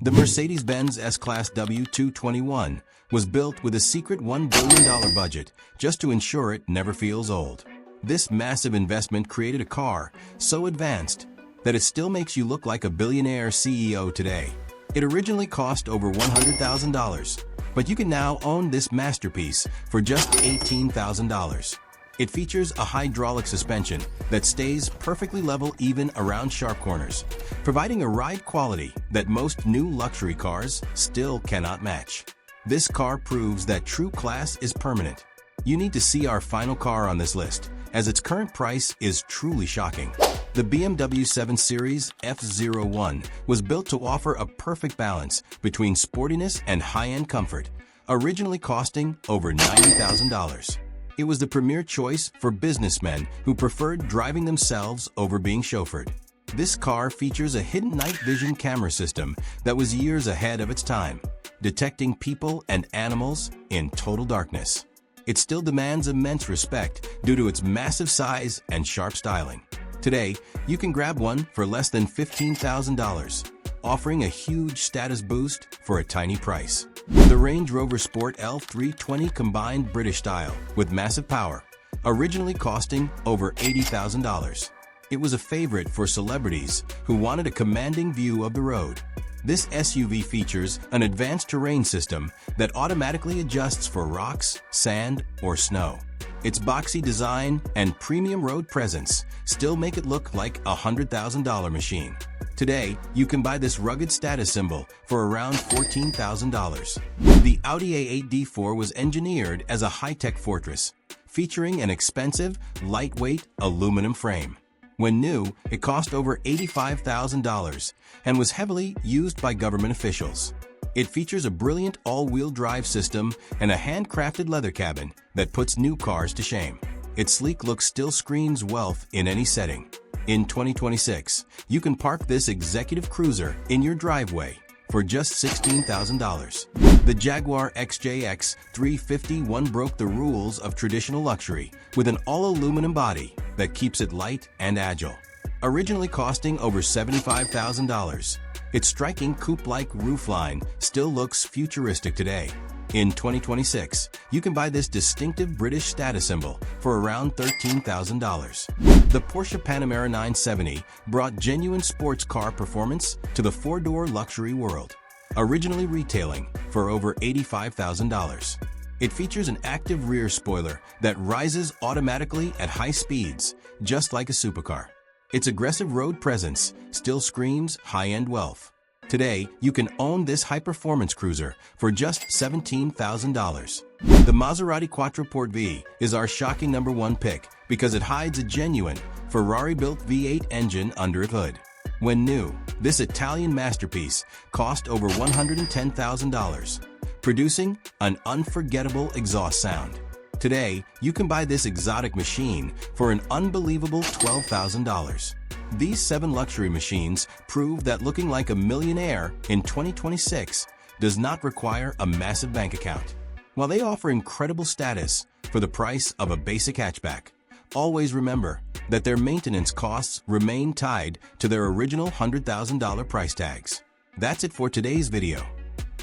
The Mercedes-Benz S-Class W221 was built with a secret $1 billion budget just to ensure it never feels old. This massive investment created a car so advanced that it still makes you look like a billionaire CEO today. It originally cost over $100,000, but you can now own this masterpiece for just $18,000. It features a hydraulic suspension that stays perfectly level even around sharp corners, providing a ride quality that most new luxury cars still cannot match. This car proves that true class is permanent. You need to see our final car on this list, as its current price is truly shocking. The BMW 7 Series F01 was built to offer a perfect balance between sportiness and high-end comfort, originally costing over $90,000. It was the premier choice for businessmen who preferred driving themselves over being chauffeured. This car features a hidden night vision camera system that was years ahead of its time, detecting people and animals in total darkness. It still demands immense respect due to its massive size and sharp styling. Today, you can grab one for less than $15,000, offering a huge status boost for a tiny price. The Range Rover Sport L320 combined British style with massive power, originally costing over $80,000. It was a favorite for celebrities who wanted a commanding view of the road. This SUV features an advanced terrain system that automatically adjusts for rocks, sand, or snow. Its boxy design and premium road presence still make it look like a $100,000 machine. Today, you can buy this rugged status symbol for around $14,000. The Audi A8 D4 was engineered as a high-tech fortress, featuring an expensive, lightweight aluminum frame. When new, it cost over $85,000 and was heavily used by government officials. It features a brilliant all-wheel drive system and a handcrafted leather cabin that puts new cars to shame. Its sleek look still screams wealth in any setting. In 2026, you can park this executive cruiser in your driveway for just $16,000. The Jaguar XJX 351 broke the rules of traditional luxury with an all-aluminum body that keeps it light and agile. Originally costing over $75,000, its striking coupe-like roofline still looks futuristic today. In 2026, you can buy this distinctive British status symbol for around $13,000. The Porsche Panamera 970 brought genuine sports car performance to the four-door luxury world, originally retailing for over $85,000. It features an active rear spoiler that rises automatically at high speeds, just like a supercar. Its aggressive road presence still screams high-end wealth. Today, you can own this high-performance cruiser for just $17,000. The Maserati Quattroporte V is our shocking number one pick because it hides a genuine Ferrari-built V8 engine under its hood. When new, this Italian masterpiece cost over $110,000, producing an unforgettable exhaust sound. Today, you can buy this exotic machine for an unbelievable $12,000. These 7 luxury machines prove that looking like a millionaire in 2026 does not require a massive bank account. While they offer incredible status for the price of a basic hatchback, always remember that their maintenance costs remain tied to their original $100,000 price tags. That's it for today's video.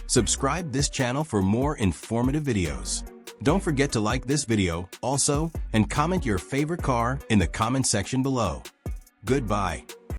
Subscribe this channel for more informative videos. Don't forget to like this video also and comment your favorite car in the comment section below. Goodbye.